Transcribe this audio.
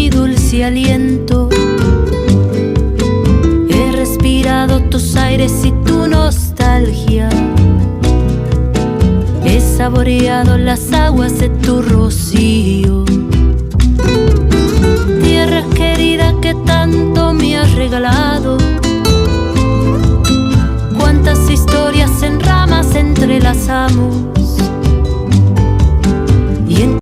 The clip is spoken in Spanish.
mi dulce aliento. He respirado tus aires y tu nostalgia. He saboreado las aguas de tu rocío. Tierra querida que tanto me has regalado. Cuántas historias en ramas entrelazamos.